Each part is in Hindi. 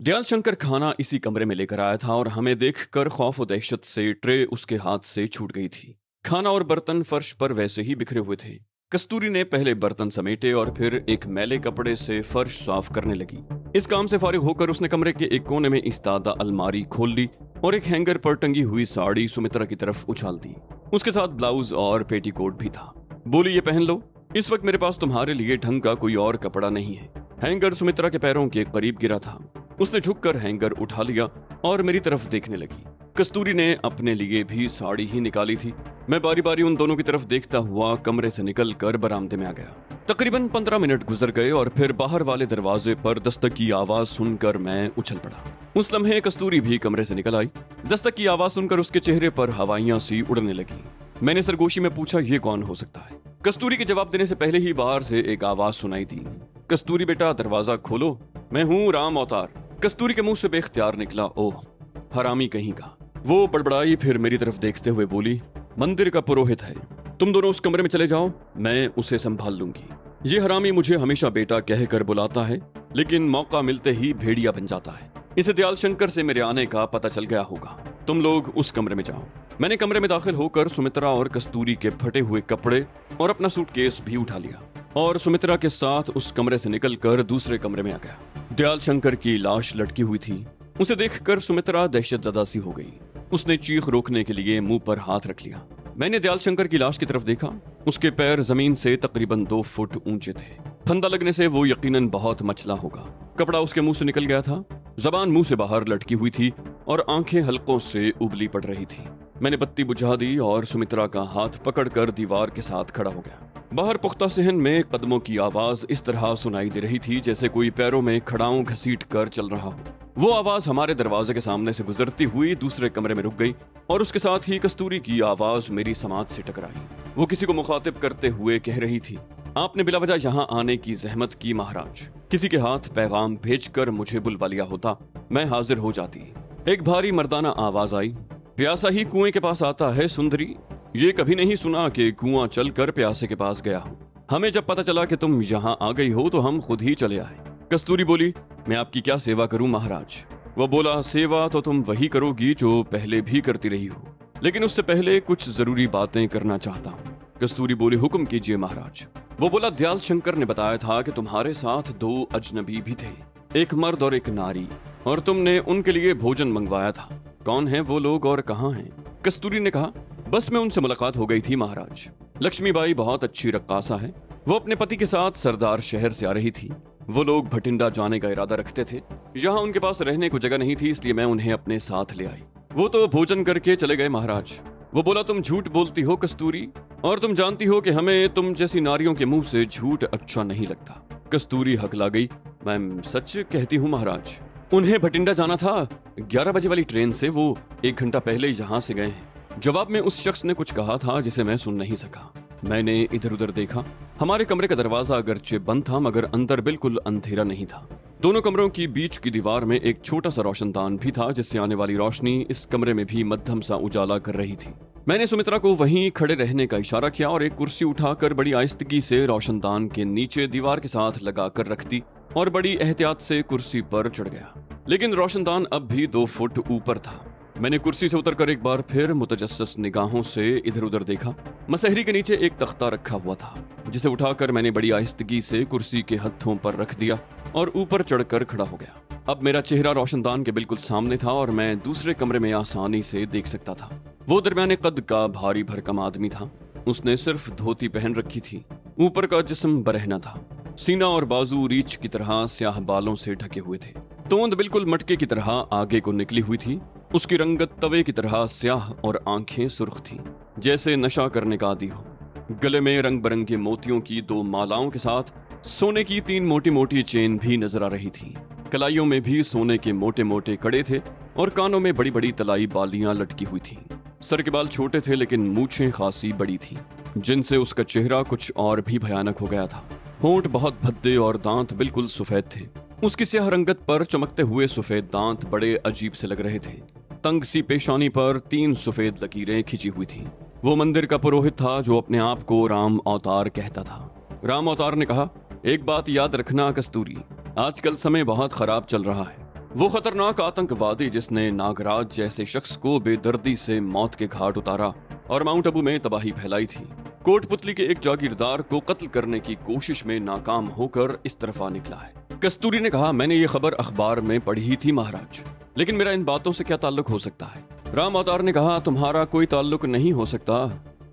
दयाल शंकर खाना इसी कमरे में लेकर आया था और हमें देखकर खौफ और दहशत से ट्रे उसके हाथ से छूट गई थी। खाना और बर्तन फर्श पर वैसे ही बिखरे हुए थे। कस्तूरी ने पहले बर्तन समेटे और फिर एक मैले कपड़े से फर्श साफ करने लगी। इस काम से फारिग होकर उसने कमरे के एक कोने में इस्तादा अलमारी खोल ली और एक हैंगर पर टंगी हुई साड़ी सुमित्रा की तरफ उछाल दी। उसके साथ ब्लाउज और पेटीकोट भी था। बोली, ये पहन लो, इस वक्त मेरे पास तुम्हारे लिए ढंग का कोई और कपड़ा नहीं है। हैंगर सुमित्रा के पैरों के करीब गिरा था। उसने झुककर हैंगर उठा लिया और मेरी तरफ देखने लगी। कस्तूरी ने अपने लिए भी साड़ी ही निकाली थी। मैं बारी बारी उन दोनों की तरफ देखता हुआ कमरे से निकलकर बरामदे में आ गया। तकरीबन 15 मिनट गुजर गए और फिर बाहर वाले दरवाजे पर दस्तक की आवाज सुनकर मैं उछल पड़ा। उस लम्हे कस्तूरी भी कमरे से निकल आई। दस्तक की आवाज सुनकर उसके चेहरे पर हवाइयां सी उड़ने लगी। मैंने सरगोशी में पूछा, ये कौन हो सकता है? कस्तूरी के जवाब देने से पहले ही बाहर से एक आवाज सुनाई दी, कस्तूरी बेटा दरवाजा खोलो, मैं हूँ राम अवतार। कस्तूरी के मुंह से बेख्तियार निकला, ओह हरामी कहीं का। वो बड़बड़ाई, फिर मेरी तरफ देखते हुए बोली, मंदिर का पुरोहित है, तुम दोनों उस कमरे में चले जाओ, मैं उसे संभाल लूंगी। ये हरामी मुझे हमेशा बेटा कहकर बुलाता है, लेकिन मौका मिलते ही भेड़िया बन जाता है। इसे दयाल शंकर से मेरे आने का पता चल गया होगा। तुम लोग उस कमरे में जाओ। मैंने कमरे में दाखिल होकर सुमित्रा और कस्तूरी के फटे हुए कपड़े और अपना सूटकेस भी उठा लिया और सुमित्रा के साथ उस कमरे से निकलकर दूसरे कमरे में आ गया। दयाल शंकर की लाश लटकी हुई थी। उसे देखकर सुमित्रा दहशतज़दा सी हो गई। उसने चीख रोकने के लिए मुंह पर हाथ रख लिया। मैंने दयाल शंकर की लाश की तरफ देखा। उसके पैर जमीन से तकरीबन 2 फुट ऊंचे थे। फंदा लगने से वो यकीनन बहुत मचला होगा। कपड़ा उसके मुंह से निकल गया था, जबान मुंह से बाहर लटकी हुई थी और आंखें हलकों से उबली पड़ रही थी। मैंने बत्ती बुझा दी और सुमित्रा का हाथ पकड़कर दीवार के साथ खड़ा हो गया। बाहर पुख्ता सहन में कदमों की आवाज इस तरह सुनाई दे रही थी जैसे कोई पैरों में खड़ाऊं घसीट कर चल रहा हो। वो आवाज हमारे दरवाजे के सामने से गुजरती हुई दूसरे कमरे में रुक गई और उसके साथ ही कस्तूरी की आवाज मेरी समाज से टकराई। वो किसी को मुखातिब करते हुए कह रही थी, आपने बिला वजह यहाँ आने की जहमत की महाराज। किसी के हाथ पैगाम भेजकर मुझे बुलवा लिया होता, मैं हाजिर हो जाती। एक भारी मर्दाना आवाज आई, प्यासा ही कुएं के पास आता है सुंदरी। ये कभी नहीं सुना कि कुआं चलकर प्यासे के पास गया हो। हमें जब पता चला कि तुम यहाँ आ गई हो तो हम खुद ही चले आए। कस्तूरी बोली, मैं आपकी क्या सेवा करूं महाराज? वह बोला, सेवा तो तुम वही करोगी जो पहले भी करती रही हो, लेकिन उससे पहले कुछ जरूरी बातें करना चाहता हूँ। कस्तूरी बोली, हुक्म कीजिए महाराज। वो बोला, दयाल शंकर ने बताया था कि तुम्हारे साथ 2 अजनबी भी थे, एक मर्द और एक नारी, और तुमने उनके लिए भोजन मंगवाया था। कौन है वो लोग और कहाँ हैं? कस्तूरी ने कहा, बस में उनसे मुलाकात हो गई थी महाराज। लक्ष्मीबाई बहुत अच्छी रक्कासा है। वो अपने पति के साथ सरदार शहर से आ रही थी। वो लोग भटिंडा जाने का इरादा रखते थे। यहाँ उनके पास रहने को जगह नहीं थी, इसलिए मैं उन्हें अपने साथ ले आई। वो तो भोजन करके चले गए महाराज। वो बोला, तुम झूठ बोलती हो कस्तूरी, और तुम जानती हो कि हमें तुम जैसी नारियों के मुंह से झूठ अच्छा नहीं लगता। कस्तूरी हकला गई, मैं सच कहती हूँ महाराज। उन्हें भटिंडा जाना था 11 बजे वाली ट्रेन से। वो 1 घंटा पहले यहाँ से गए हैं। जवाब में उस शख्स ने कुछ कहा था जिसे मैं सुन नहीं सका। मैंने इधर उधर देखा। हमारे कमरे का दरवाजा अगरचे बंद था, मगर अंदर बिल्कुल अंधेरा नहीं था। दोनों कमरों की बीच की दीवार में एक छोटा सा रोशनदान भी था, जिससे आने वाली रोशनी इस कमरे में भी मध्यम सा उजाला कर रही थी। मैंने सुमित्रा को वहीं खड़े रहने का इशारा किया और एक कुर्सी उठाकर बड़ी आहिस्तगी से रोशनदान के नीचे दीवार के साथ लगा कर रख दी और बड़ी एहतियात से कुर्सी पर चढ़ गया। लेकिन रोशनदान अब भी 2 फुट ऊपर था। मैंने कुर्सी से उतरकर एक बार फिर मुतजस्सिस निगाहों से इधर उधर देखा। मसहरी के नीचे एक तख्ता रखा हुआ था, जिसे उठाकर मैंने बड़ी आहिस्तगी से कुर्सी के हत्थों पर रख दिया और ऊपर चढ़कर खड़ा हो गया। अब मेरा चेहरा रोशनदान के बिल्कुल सामने था और मैं दूसरे कमरे में आसानी से देख सकता था। वो दरमियाने कद का भारी भरकम आदमी था। उसने सिर्फ धोती पहन रखी थी। ऊपर का जिस्म बरहना था। सीना और बाजू रीछ की तरह स्याह बालों से ढके हुए थे। तोंद बिल्कुल मटके की तरह आगे को निकली हुई थी। उसकी रंगत तवे की तरह स्याह और आंखें सुर्ख थीं, जैसे नशा करने का आदी हो। गले में रंग बिरंगे मोतियों की 2 मालाओं के साथ सोने की 3 मोटी मोटी चेन भी नजर आ रही थी। कलाइयों में भी सोने के मोटे मोटे कड़े थे और कानों में बड़ी बड़ी तलाई बालियां लटकी हुई थीं। सर के बाल छोटे थे, लेकिन मूछें खासी बड़ी थीं, जिनसे उसका चेहरा कुछ और भी भयानक हो गया था। होंठ बहुत भद्दे और दांत बिल्कुल सफेद थे। उसकी स्याह रंगत पर चमकते हुए सफेद दांत बड़े अजीब से लग रहे थे। तंग सी पेशानी पर 3 सफेद लकीरें खिंची हुई थीं। वो मंदिर का पुरोहित था जो अपने आप को राम अवतार कहता था। राम अवतार ने कहा, एक बात याद रखना कस्तूरी, आजकल समय बहुत खराब चल रहा है। वो खतरनाक आतंकवादी जिसने नागराज जैसे शख्स को बेदर्दी से मौत के घाट उतारा और माउंट आबू में तबाही फैलाई थी, कोटपुतली के एक जागीरदार को कत्ल करने की कोशिश में नाकाम होकर इस तरफ आ निकला है। कस्तूरी ने कहा, मैंने ये खबर अखबार में पढ़ी ही थी महाराज, लेकिन मेरा इन बातों से क्या ताल्लुक हो सकता है? राम अवतार ने कहा, तुम्हारा कोई ताल्लुक नहीं हो सकता,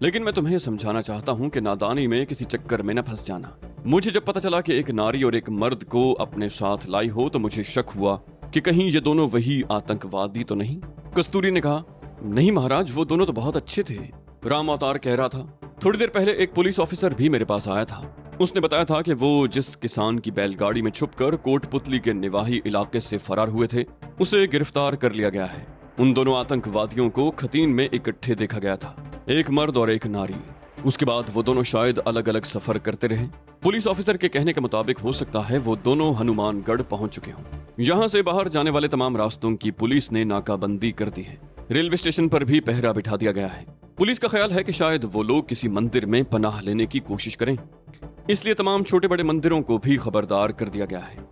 लेकिन मैं तुम्हें समझाना चाहता हूँ कि नादानी में किसी चक्कर में न फंस जाना। मुझे जब पता चला कि एक नारी और एक मर्द को अपने साथ लाई हो तो मुझे शक हुआ कि कहीं ये दोनों वही आतंकवादी तो नहीं। कस्तूरी ने कहा, नहीं महाराज, वो दोनों तो बहुत अच्छे थे। राम अवतार कह रहा था, थोड़ी देर पहले एक पुलिस ऑफिसर भी मेरे पास आया था। उसने बताया था कि वो जिस किसान की बैलगाड़ी में छुपकर कोटपुतली के निवाही इलाके से फरार हुए थे, उसे गिरफ्तार कर लिया गया है। उन दोनों आतंकवादियों को खतीन में इकट्ठे देखा गया था, एक मर्द और एक नारी। उसके बाद वो दोनों शायद अलग अलग सफर करते रहे। पुलिस ऑफिसर के कहने के मुताबिक हो सकता है वो दोनों हनुमानगढ़ पहुंच चुके हों। यहाँ से बाहर जाने वाले तमाम रास्तों की पुलिस ने नाकाबंदी कर दी है। रेलवे स्टेशन पर भी पहरा बिठा दिया गया है। पुलिस का ख्याल है कि शायद वो लोग किसी मंदिर में पनाह लेने की कोशिश करें, इसलिए तमाम छोटे बड़े मंदिरों को भी खबरदार कर दिया गया है।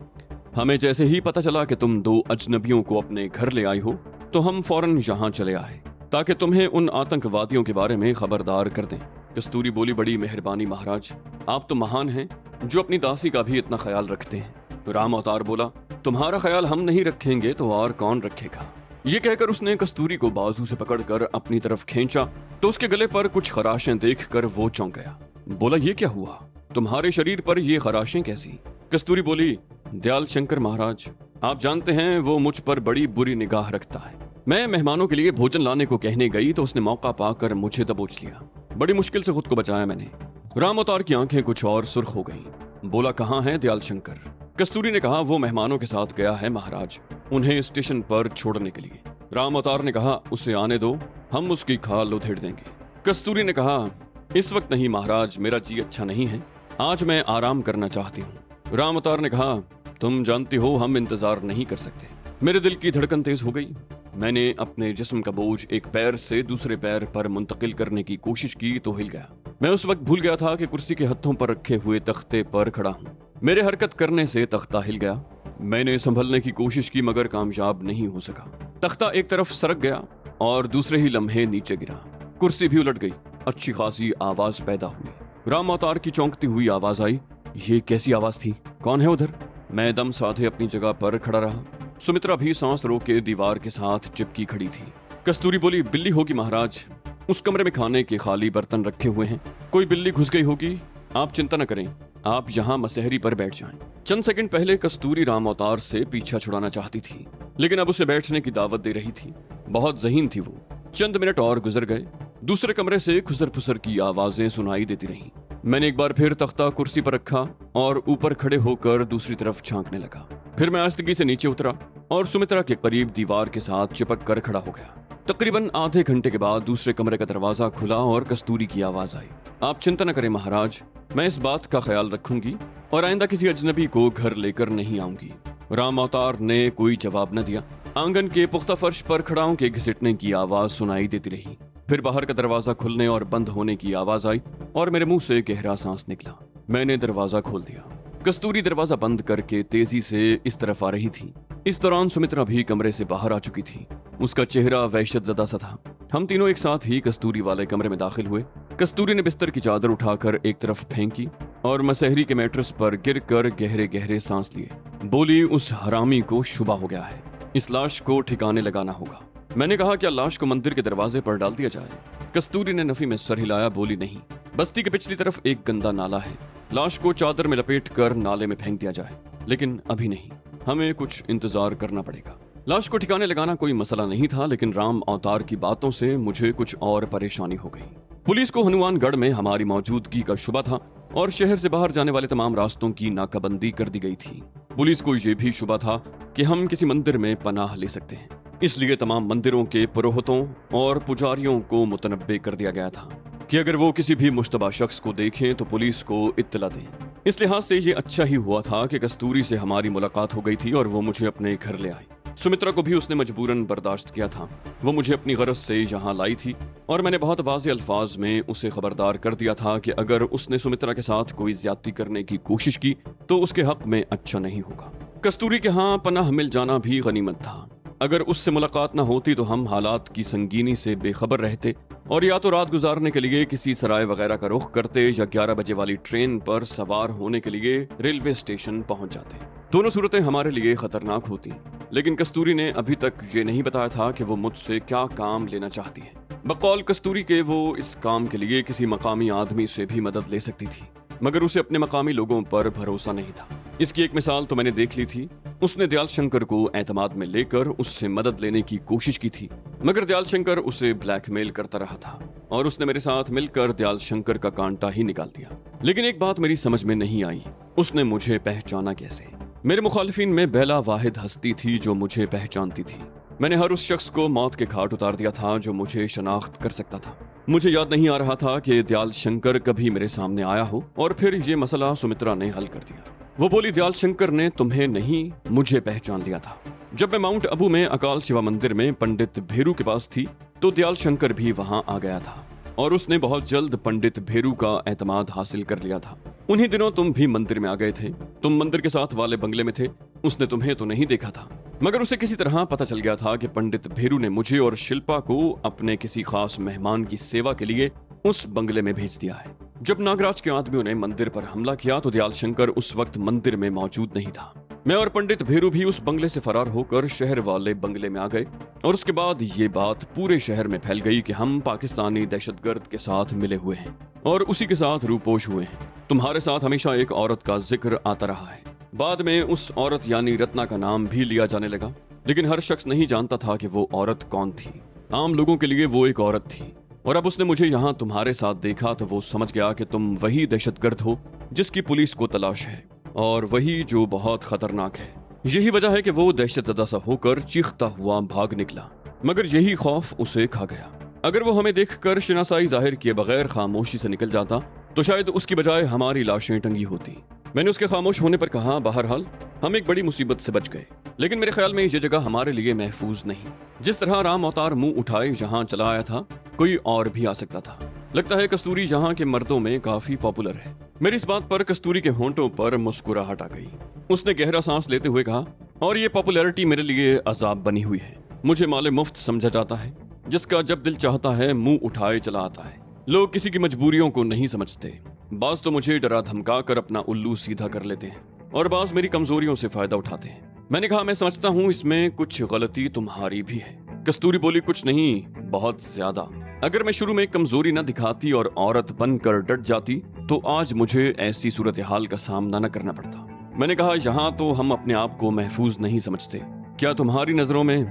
हमें जैसे ही पता चला कि तुम दो अजनबियों को अपने घर ले आई हो तो हम फौरन यहाँ चले आए ताकि तुम्हें उन आतंकवादियों के बारे में खबरदार कर दें। कस्तूरी बोली, बड़ी मेहरबानी महाराज, आप तो महान हैं जो अपनी दासी का भी इतना ख्याल रखते हैं। राम अवतार बोला, तुम्हारा ख्याल हम नहीं रखेंगे तो और कौन रखेगा? ये कहकर उसने कस्तूरी को बाजू से पकड़कर अपनी तरफ खींचा तो उसके गले पर कुछ खराशें देखकर वो चौंक गया। बोला, ये क्या हुआ? तुम्हारे शरीर पर ये खराशें कैसी? कस्तूरी बोली, दयाल शंकर महाराज, आप जानते हैं वो मुझ पर बड़ी बुरी निगाह रखता है। मैं मेहमानों के लिए भोजन लाने को कहने गई तो उसने मौका पाकर मुझे दबोच लिया। बड़ी मुश्किल से खुद को बचाया मैंने। राम अवतार की आंखें कुछ और सुर्ख हो गईं। बोला, कहाँ है दयाल शंकर? कस्तूरी ने कहा, वो मेहमानों के साथ गया है महाराज, उन्हें स्टेशन पर छोड़ने के लिए। राम अवतार ने कहा, उसे आने दो, हम उसकी खाल उधेड़ देंगे। कस्तूरी ने कहा, इस वक्त नहीं महाराज, मेरा जी अच्छा नहीं है, आज मैं आराम करना चाहती हूँ। राम अवतार ने कहा, तुम जानती हो हम इंतजार नहीं कर सकते। मेरे दिल की धड़कन तेज हो गई। मैंने अपने जिस्म का बोझ एक पैर से दूसरे पैर पर मुंतकिल करने की कोशिश की तो हिल गया। मैं उस वक्त भूल गया था कि कुर्सी के हत्थों पर रखे हुए तख्ते पर खड़ा हूँ। मेरे हरकत करने से तख्ता हिल गया। मैंने संभलने की कोशिश की मगर कामयाब नहीं हो सका। तख्ता एक तरफ सरक गया और दूसरे ही लम्हे नीचे गिरा। कुर्सी भी उलट गई। अच्छी खासी आवाज पैदा हुई। राम अवतार की चौंकती हुई आवाज आई। ये कैसी आवाज थी? कौन है उधर? मैं दम साधे अपनी जगह पर खड़ा रहा। सुमित्रा भी सांस रोके दीवार के साथ चिपकी खड़ी थी। कस्तूरी बोली, बिल्ली होगी महाराज, उस कमरे में खाने के खाली बर्तन रखे हुए हैं, कोई बिल्ली घुस गई होगी। आप चिंता न करें, आप यहाँ मसहरी पर बैठ जाएं। चंद सेकंड पहले कस्तूरी राम अवतार से पीछा छुड़ाना चाहती थी, लेकिन अब उसे बैठने की दावत दे रही थी। बहुत ज़हीन थी वो। चंद मिनट और गुजर गए। दूसरे कमरे से खुसर फुसर की आवाजें सुनाई देती रहीं। मैंने एक बार फिर तख्ता कुर्सी पर रखा और ऊपर खड़े होकर दूसरी तरफ झांकने लगा। फिर मैं आस्तिकी से नीचे उतरा और सुमित्रा के करीब दीवार के साथ चिपक कर खड़ा हो गया। तकरीबन आधे घंटे के बाद दूसरे कमरे का दरवाजा खुला और कस्तूरी की आवाज आई। आप चिंता न करें महाराज, मैं इस बात का ख्याल रखूंगी और आइंदा किसी अजनबी को घर लेकर नहीं आऊंगी। राम अवतार ने कोई जवाब न दिया। आंगन के पुख्ता फर्श पर खड़ाओं के घिसटने की आवाज सुनाई देती रही। फिर बाहर का दरवाजा खुलने और बंद होने की आवाज आई और मेरे मुंह से गहरा सांस निकला। मैंने दरवाजा खोल दिया। कस्तूरी दरवाजा बंद करके तेजी से इस तरफ आ रही थी। इस दौरान सुमित्रा भी कमरे से बाहर आ चुकी थी। उसका चेहरा वहशतज़दा सा था। हम तीनों एक साथ ही कस्तूरी वाले कमरे में दाखिल हुए। कस्तूरी ने बिस्तर की चादर उठाकर एक तरफ फेंकी और मसहरी के मैट्रेस पर गिरकर गहरे गहरे सांस लिए। बोली, उस हरामी को शुबा हो गया है, इस लाश को ठिकाने लगाना होगा। मैंने कहा, क्या लाश को मंदिर के दरवाजे पर डाल दिया जाए? कस्तूरी ने नफी में सर हिलाया। बोली, नहीं, बस्ती के पिछली तरफ एक गंदा नाला है, लाश को चादर में लपेट कर नाले में फेंक दिया जाए। लेकिन अभी नहीं, हमें कुछ इंतजार करना पड़ेगा। लाश को ठिकाने लगाना कोई मसला नहीं था, लेकिन राम अवतार की बातों से मुझे कुछ और परेशानी हो गई। पुलिस को हनुमानगढ़ में हमारी मौजूदगी का शुबा था और शहर से बाहर जाने वाले तमाम रास्तों की नाकाबंदी कर दी गई थी। पुलिस को यह भी शुबा था कि हम किसी मंदिर में पनाह ले सकते हैं, इसलिए तमाम मंदिरों के पुरोहितों और पुजारियों को मुतनब्बे कर दिया गया था कि अगर वो किसी भी मुश्तबा शख्स को देखें तो पुलिस को इत्तला दें। इस लिहाज से ये अच्छा ही हुआ था कि कस्तूरी से हमारी मुलाकात हो गई थी और वो मुझे अपने घर ले आई। सुमित्रा को भी उसने मजबूरन बर्दाश्त किया था। वो मुझे अपनी गरज से यहाँ लाई थी और मैंने बहुत वाज़े अल्फाज में उसे खबरदार कर दिया था कि अगर उसने सुमित्रा के साथ कोई ज्यादती करने की कोशिश की तो उसके हक में अच्छा नहीं होगा। कस्तूरी के यहाँ पनाह मिल जाना भी गनीमत था। अगर उससे मुलाकात न होती तो हम हालात की संगीनी से बेखबर रहते और या तो रात गुजारने के लिए किसी सराय वगैरह का रुख करते या 11 बजे वाली ट्रेन पर सवार होने के लिए रेलवे स्टेशन पहुंच जाते। दोनों सूरतें हमारे लिए खतरनाक होती, लेकिन कस्तूरी ने अभी तक ये नहीं बताया था कि वो मुझसे क्या काम लेना चाहती है। बकौल कस्तूरी के वो इस काम के लिए किसी मकामी आदमी से भी मदद ले सकती थी, मगर उसे अपने मकामी लोगों पर भरोसा नहीं था। इसकी एक मिसाल तो मैंने देख ली थी। उसने दयाल शंकर को एतमाद में लेकर उससे मदद लेने की कोशिश की थी, मगर दयाल शंकर उसे ब्लैकमेल करता रहा था और उसने मेरे साथ मिलकर दयाल शंकर का कांटा ही निकाल दिया। लेकिन एक बात मेरी समझ में नहीं आई, उसने मुझे पहचाना कैसे? मेरे मुखालिफिन में बेला वाहिद हस्ती थी जो मुझे पहचानती थी। मैंने हर उस शख्स को मौत के घाट उतार दिया था जो मुझे शनाख्त कर सकता था। मुझे याद नहीं आ रहा था कि दयाल शंकर कभी मेरे सामने आया हो और फिर ये मसला सुमित्रा ने हल कर दिया। वो बोली, दयाल शंकर ने तुम्हें नहीं, मुझे पहचान लिया था। जब मैं माउंट अबू में अकाल शिवा मंदिर में पंडित भेरू के पास थी तो दयाल शंकर भी वहां आ गया था और उसने बहुत जल्द पंडित भेरू का एतमाद हासिल कर लिया था। उन्हीं दिनों तुम भी मंदिर में आ गए थे। तुम मंदिर के साथ वाले बंगले में थे। उसने तुम्हें तो नहीं देखा था, मगर उसे किसी तरह पता चल गया था कि पंडित भेरू ने मुझे और शिल्पा को अपने किसी खास मेहमान की सेवा के लिए उस बंगले में भेज दिया है। जब नागराज के आदमियों ने मंदिर पर हमला किया तो दयाल शंकर उस वक्त मंदिर में मौजूद नहीं था। मैं और पंडित भेरू भी उस बंगले से फरार होकर शहर वाले बंगले में आ गए और उसके बाद ये बात पूरे शहर में फैल गई कि हम पाकिस्तानी दहशतगर्द के साथ मिले हुए हैं और उसी के साथ रूपोश हुए हैं। तुम्हारे साथ हमेशा एक औरत का जिक्र आता रहा है। बाद में उस औरत यानी रत्ना का नाम भी लिया जाने लगा, लेकिन हर शख्स नहीं जानता था कि वो औरत कौन थी। आम लोगों के लिए वो एक औरत थी और अब उसने मुझे यहाँ तुम्हारे साथ देखा तो वो समझ गया कि तुम वही दहशतगर्द हो जिसकी पुलिस को तलाश है और वही जो बहुत खतरनाक है। यही वजह है कि वो दहशतज़दा सा होकर चीखता हुआ भाग निकला, मगर यही खौफ उसे खा गया। अगर वो हमें देखकर शनासाई जाहिर किए बगैर खामोशी से निकल जाता तो शायद उसकी बजाय हमारी लाशें टंगी होती। मैंने उसके खामोश होने पर कहा, बहरहाल हम एक बड़ी मुसीबत से बच गए, लेकिन मेरे ख्याल में ये जगह हमारे लिए महफूज नहीं। जिस तरह राम अवतार मुंह उठाए जहाँ चला आया था, कोई और भी आ सकता था। लगता है कस्तूरी यहाँ के मर्दों में काफी पॉपुलर है। मेरी इस बात पर कस्तूरी के होंठों पर मुस्कुराहट आ गई। उसने गहरा सांस लेते हुए कहा, और ये पॉपुलैरिटी मेरे लिए अजाब बनी हुई है। मुझे माले मुफ्त समझा जाता है, जिसका जब दिल चाहता है मुंह उठाए चला आता है। लोग किसी की मजबूरियों को नहीं समझते। बाज तो मुझे डरा धमका कर अपना उल्लू सीधा कर लेते हैं और बाज मेरी कमजोरियों से फायदा उठाते हैं। मैंने कहा, मैं समझता हूँ इसमें कुछ गलती तुम्हारी भी है। कस्तूरी बोली, कुछ नहीं, बहुत ज्यादा। अगर मैं शुरू में कमजोरी न दिखाती और औरत बनकर डट जाती तो आज मुझे ऐसी सूरत हाल का सामना न करना पड़ता। मैंने कहा, यहाँ तो हम अपने आप को महफूज नहीं समझते, क्या तुम्हारी नजरों में?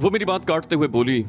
वो मेरी बात काटते हुए बोली,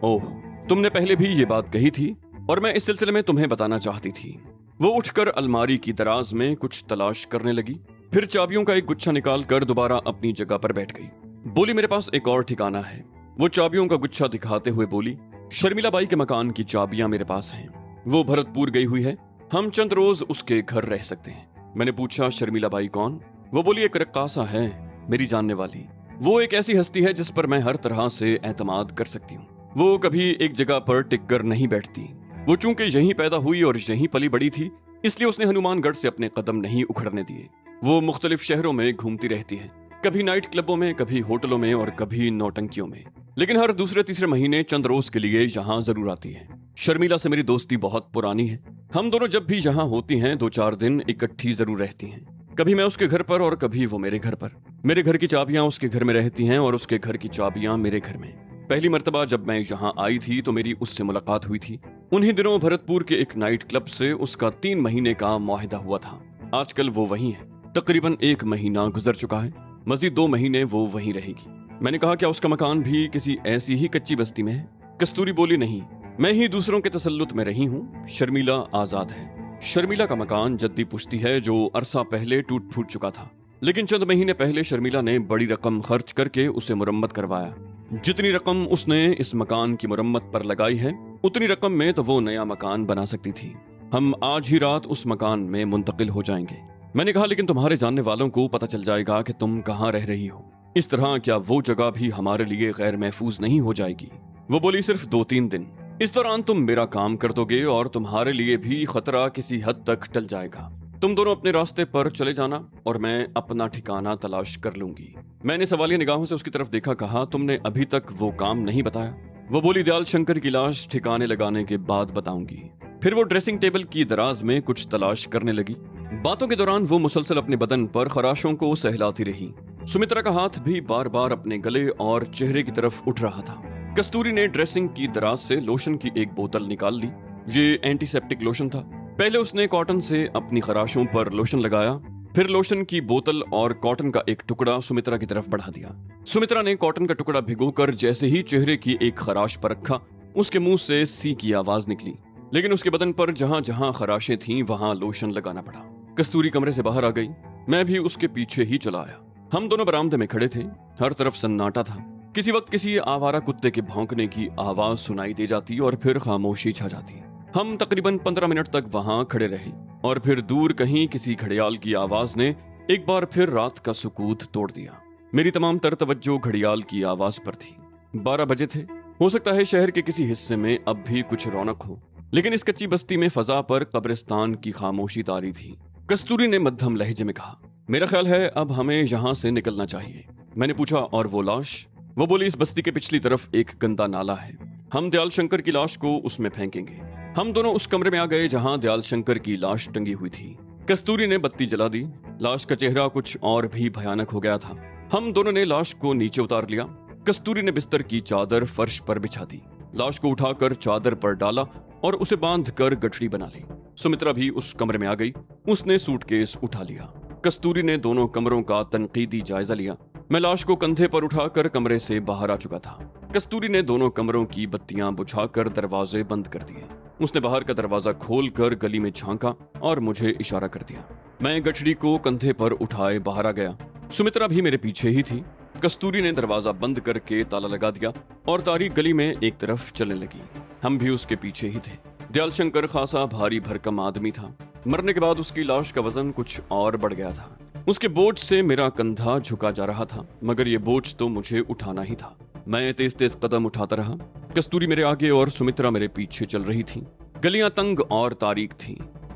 ओह, तुमने पहले भी ये बात कही थी और मैं इस सिलसिले में तुम्हें बताना चाहती थी। वो उठकर अलमारी की दराज में कुछ तलाश करने लगी, फिर चाबियों का एक गुच्छा निकाल कर दोबारा अपनी जगह पर बैठ गई। बोली, मेरे पास एक और ठिकाना है। वो चाबियों का गुच्छा दिखाते हुए बोली, शर्मिला बाई के मकान की चाबियां मेरे पास हैं। वो भरतपुर गई हुई है, हम चंद रोज उसके घर रह सकते हैं। मैंने पूछा, शर्मिला बाई कौन? वो बोली, एक रक्कासा है, मेरी जानने वाली। वो एक ऐसी हस्ती है जिस पर मैं हर तरह से एतमाद कर सकती हूँ। वो कभी एक जगह पर टिक कर नहीं बैठती। वो चूंकि यहीं पैदा हुई और यहीं पली बड़ी थी, इसलिए उसने हनुमानगढ़ से अपने कदम नहीं उखड़ने दिए। वो मुख्तलिफ शहरों में घूमती रहती है, कभी नाइट क्लबों में, कभी होटलों में और कभी नौटंकियों में, लेकिन हर दूसरे तीसरे महीने चंद रोज के लिए यहाँ जरूर आती है। शर्मिला से मेरी दोस्ती बहुत पुरानी है। हम दोनों जब भी यहाँ होती हैं 2-4 दिन इकट्ठी जरूर रहती हैं। कभी मैं उसके घर पर और कभी वो मेरे घर पर। मेरे घर की चाबियां उसके घर में रहती हैं और उसके घर की चाबियां मेरे घर में। पहली मर्तबा जब मैं यहाँ आई थी तो मेरी उससे मुलाकात हुई थी। उन्हीं दिनों भरतपुर के एक नाइट क्लब से उसका 3 महीने का मुआहिदा हुआ था। आजकल वो वहीं है। तकरीबन 1 महीना गुजर चुका है, मजीद 2 महीने वो वहीं रहेगी। मैंने कहा, क्या उसका मकान भी किसी ऐसी ही कच्ची बस्ती में है? कस्तूरी बोली, नहीं, मैं ही दूसरों के तसल्लुत में रही हूँ। शर्मिला आजाद है। शर्मिला का मकान जद्दी पुश्ती है जो अरसा पहले टूट फूट चुका था, लेकिन चंद महीने पहले शर्मिला ने बड़ी रकम खर्च करके उसे मुरम्मत करवाया। जितनी रकम उसने इस मकान की मुरम्मत पर लगाई है, उतनी रकम में तो वो नया मकान बना सकती थी। हम आज ही रात उस मकान में मुंतकिल हो जाएंगे। मैंने कहा, लेकिन तुम्हारे जानने वालों को पता चल जाएगा कि तुम कहाँ रह रही हो। इस तरह क्या वो जगह भी हमारे लिए गैर महफूज नहीं हो जाएगी? वो बोली, सिर्फ 2-3 दिन। इस दौरान तुम मेरा काम कर दोगे और तुम्हारे लिए भी खतरा किसी हद तक टल जाएगा। तुम दोनों अपने रास्ते पर चले जाना और मैं अपना ठिकाना तलाश कर लूंगी। मैंने सवालिया निगाहों से उसकी तरफ देखा। कहा, तुमने अभी तक वो काम नहीं बताया? वो बोली, दयाल शंकर की लाश ठिकाने लगाने के बाद बताऊंगी। फिर वो ड्रेसिंग टेबल की दराज में कुछ तलाश करने लगी। बातों के दौरान वो मुसलसल अपने बदन पर खराशों को सहलाती रही। सुमित्रा का हाथ भी बार बार अपने गले और चेहरे की तरफ उठ रहा था। कस्तूरी ने ड्रेसिंग की दराज से लोशन की एक बोतल निकाल ली। ये एंटीसेप्टिक लोशन था। पहले उसने कॉटन से अपनी खराशों पर लोशन लगाया, फिर लोशन की बोतल और कॉटन का एक टुकड़ा सुमित्रा की तरफ बढ़ा दिया। सुमित्रा ने कॉटन का टुकड़ा भिगोकर जैसे ही चेहरे की एक खराश पर रखा, उसके मुंह से सी की आवाज निकली, लेकिन उसके बदन पर जहां जहां खराशें थीं वहां लोशन लगाना पड़ा। कस्तूरी कमरे से बाहर आ गई। मैं भी उसके पीछे ही चला आया। हम दोनों बरामदे में खड़े थे। हर तरफ सन्नाटा था। किसी वक्त किसी आवारा कुत्ते के भौंकने की आवाज सुनाई दे जाती और फिर खामोशी छा जाती। हम तकरीबन 15 मिनट तक वहां खड़े रहे और फिर दूर कहीं किसी घड़ियाल की आवाज ने एक बार फिर रात का सुकूत तोड़ दिया। मेरी तमाम तर तवज्जो घड़ियाल की आवाज पर थी। 12 बजे थे। हो सकता है शहर के किसी हिस्से में अब भी कुछ रौनक हो, लेकिन इस कच्ची बस्ती में फजा पर कब्रिस्तान की खामोशी तारी थी। कस्तूरी ने मध्यम लहजे में कहा, मेरा ख्याल है अब हमें यहाँ से निकलना चाहिए। मैंने पूछा, और वो लाश? वो बोली, इस बस्ती के पिछली तरफ एक गंदा नाला है। हम दयाल शंकर की लाश को उसमें फेंकेंगे। हम दोनों उस कमरे में आ गए जहां दयाल शंकर की लाश टंगी हुई थी। कस्तूरी ने बत्ती जला दी। लाश का चेहरा कुछ और भी भयानक हो गया था। हम दोनों ने लाश को नीचे उतार लिया। कस्तूरी ने बिस्तर की चादर फर्श पर बिछा दी, लाश को उठाकर चादर पर डाला और उसे बांधकर गठरी बना ली। सुमित्रा भी उस कमरे में आ गई। उसने सूटकेस उठा लिया। कस्तूरी ने दोनों कमरों का तनकीदी जायजा लिया। मैं लाश को कंधे पर उठाकर कमरे से बाहर आ चुका था। कस्तूरी ने दोनों कमरों की बत्तियां बुझाकर दरवाजे बंद कर दिए। उसने बाहर का दरवाजा खोलकर गली में झांका और मुझे इशारा कर दिया। मैं गठरी को कंधे पर उठाए बाहर आ गया। सुमित्रा भी मेरे पीछे ही थी। कस्तूरी ने दरवाजा बंद करके ताला लगा दिया और तारीख गली में एक तरफ चलने लगी। हम भी उसके पीछे ही थे। दयाल शंकर खासा भारी भरकम आदमी था। मरने के बाद उसकी लाश का वजन कुछ और बढ़ गया था। उसके बोझ से मेरा कंधा झुका जा रहा था, मगर ये बोझ तो मुझे उठाना ही था। मैं तेज तेज कदम उठाता रहा। कस्तूरी मेरे आगे और सुमित्रा मेरे पीछे चल रही थी। गलियां तंग और तारीक थीं।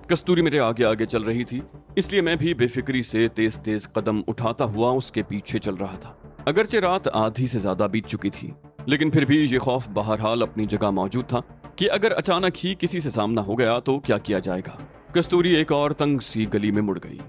कस्तूरी मेरे आगे आगे चल रही थी, इसलिए मैं भी बेफिक्री से तेज तेज कदम उठाता हुआ उसके पीछे चल रहा था। अगरचे रात आधी से ज्यादा बीत चुकी थी, लेकिन फिर भी ये खौफ बहरहाल अपनी जगह मौजूद था कि अगर अचानक ही किसी से सामना हो गया तो क्या किया जाएगा। कस्तूरी एक और तंग सी गली में मुड़ गई।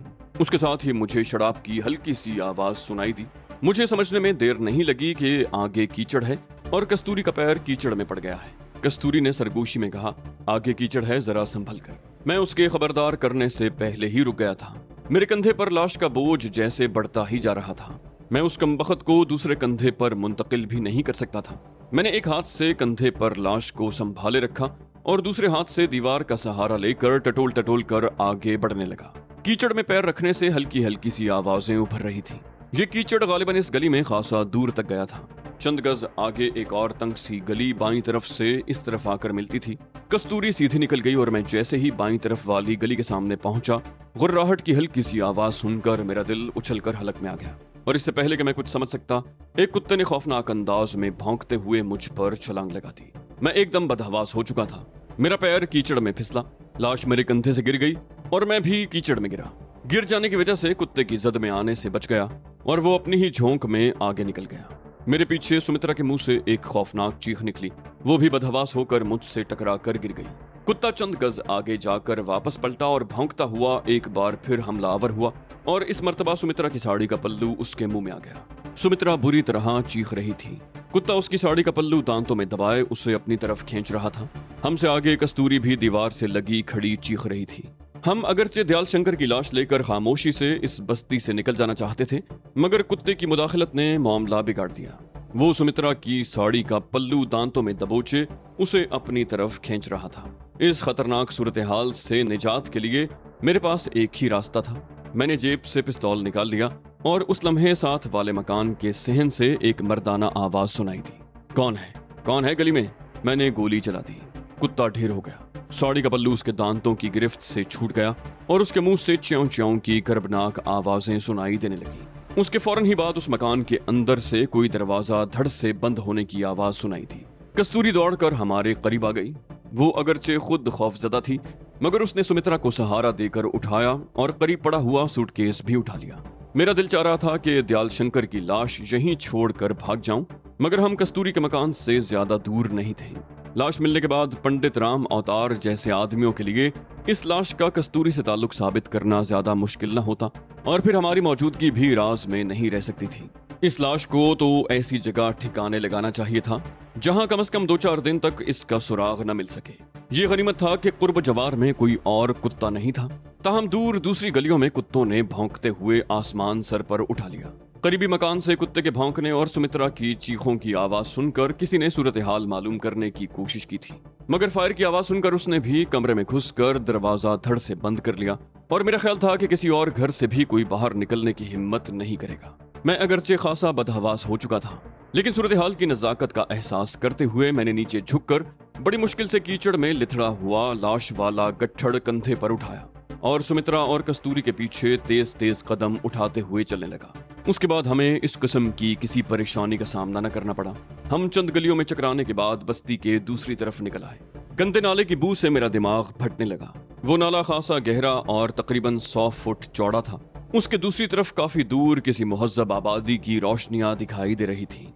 उसके साथ ही मुझे शराब की हल्की सी आवाज सुनाई दी। मुझे समझने में देर नहीं लगी कि आगे कीचड़ है और कस्तूरी का पैर कीचड़ में पड़ गया है। कस्तूरी ने सरगोशी में कहा, आगे कीचड़ है, जरा संभल कर। मैं उसके खबरदार करने से पहले ही रुक गया था। मेरे कंधे पर लाश का बोझ जैसे बढ़ता ही जा रहा था। मैं उस कमबख्त को दूसरे कंधे पर मुंतकिल भी नहीं कर सकता था। मैंने एक हाथ से कंधे पर लाश को संभाले रखा और दूसरे हाथ से दीवार का सहारा लेकर टटोल टटोल कर आगे बढ़ने लगा। कीचड़ में पैर रखने से हल्की हल्की सी आवाजें उभर रही थी। ये कीचड़ गालिबन इस गली में खासा दूर तक गया था। चंद गज आगे एक और तंग सी गली बाईं तरफ से इस तरफ आकर मिलती थी। कस्तूरी सीधी निकल गई और मैं जैसे ही बाईं तरफ वाली गली के सामने पहुंचा, गुर्राहट की हल्की सी आवाज सुनकर मेरा दिल उछलकर हलक में आ गया। और इससे पहले कि मैं कुछ समझ सकता, एक कुत्ते ने खौफनाक अंदाज में भौंकते हुए मुझ पर छलांग लगा दी। मैं एकदम बदहवास हो चुका था। मेरा पैर कीचड़ में फिसला, लाश मेरे कंधे से गिर गई और मैं भी कीचड़ में गिरा। गिर जाने की वजह से कुत्ते की जद में आने से बच गया और वो अपनी ही झोंक में आगे निकल गया। मेरे पीछे सुमित्रा के मुंह से एक खौफनाक चीख निकली। वो भी बदहवास होकर मुझसे टकरा कर गिर गई। कुत्ता चंद गज आगे जाकर वापस पलटा और भौंकता हुआ एक बार फिर हमलावर हुआ और इस मर्तबा सुमित्रा की साड़ी का पल्लू उसके मुंह में आ गया। सुमित्रा बुरी तरह चीख रही थी। कुत्ता उसकी साड़ी का पल्लू दांतों में दबाए उसे अपनी तरफ खींच रहा था। हमसे आगे कस्तूरी भी दीवार से लगी खड़ी चीख रही थी। हम अगरचे दयाल शंकर की लाश लेकर खामोशी से इस बस्ती से निकल जाना चाहते थे, मगर कुत्ते की मुदाखलत ने मामला बिगाड़ दिया। वो सुमित्रा की साड़ी का पल्लू दांतों में दबोचे उसे अपनी तरफ खींच रहा था। इस खतरनाक सूरत हाल से निजात के लिए मेरे पास एक ही रास्ता था। मैंने जेब से पिस्तौल निकाल लिया और उस लम्हे साथ वाले मकान के सहन से एक मर्दाना आवाज सुनाई दी। कौन है गली में? मैंने गोली चला दी। कुत्ता ढेर हो गया। साड़ी का पल्लू उसके दांतों की गिरफ्त से छूट गया और उसके मुंह से च्यों च्यों की गर्भनाक आवाजें सुनाई देने लगी। उसके फौरन ही बाद उस मकान के अंदर से कोई दरवाजा धड़ से बंद होने की आवाज सुनाई दी। कस्तूरी दौड़कर हमारे करीब आ गई। वो अगरचे खुद खौफजदा थी, मगर उसने सुमित्रा को सहारा देकर उठाया और करीब पड़ा हुआ सूटकेस भी उठा लिया। मेरा दिल चाह रहा था कि दयाल शंकर की लाश यहीं छोड़कर भाग जाऊं, मगर हम कस्तूरी के मकान से ज्यादा दूर नहीं थे। लाश मिलने के बाद पंडित राम अवतार जैसे आदमियों के लिए इस लाश का कस्तूरी से ताल्लुक साबित करना ज्यादा मुश्किल न होता, और फिर हमारी मौजूदगी भी राज में नहीं रह सकती थी। इस लाश को तो ऐसी जगह ठिकाने लगाना चाहिए था जहां कम से कम 2-4 दिन तक इसका सुराग न मिल सके। ये गनीमत था कि कुर्ब जवार में कोई और कुत्ता नहीं था। ताहम दूर दूसरी गलियों में कुत्तों ने भौंकते हुए आसमान सर पर उठा लिया। करीबी मकान से कुत्ते के भौंकने और सुमित्रा की चीखों की आवाज सुनकर किसी ने सूरत हाल मालूम करने की कोशिश की थी, मगर फायर की आवाज सुनकर उसने भी कमरे में घुसकर दरवाजा धड़ से बंद कर लिया, और मेरा ख्याल था कि किसी और घर से भी कोई बाहर निकलने की हिम्मत नहीं करेगा। मैं अगरचे खासा बदहवास हो चुका था, लेकिन सूरत हाल की नजाकत का एहसास करते हुए मैंने नीचे झुककर बड़ी मुश्किल से कीचड़ में लिथड़ा हुआ लाश वाला गट्ठड़ कंधे पर उठाया और सुमित्रा और कस्तूरी के पीछे तेज तेज कदम उठाते हुए चलने लगा। उसके बाद हमें इस किस्म की किसी परेशानी का सामना न करना पड़ा। हम चंद गलियों में चकराने के बाद बस्ती के दूसरी तरफ निकल आए। गंदे नाले की बू से मेरा दिमाग फटने लगा। वो नाला खासा गहरा और तकरीबन 100 फुट चौड़ा था। उसके दूसरी तरफ काफी दूर किसी मुहज्जब आबादी की रोशनियां दिखाई दे रही थी।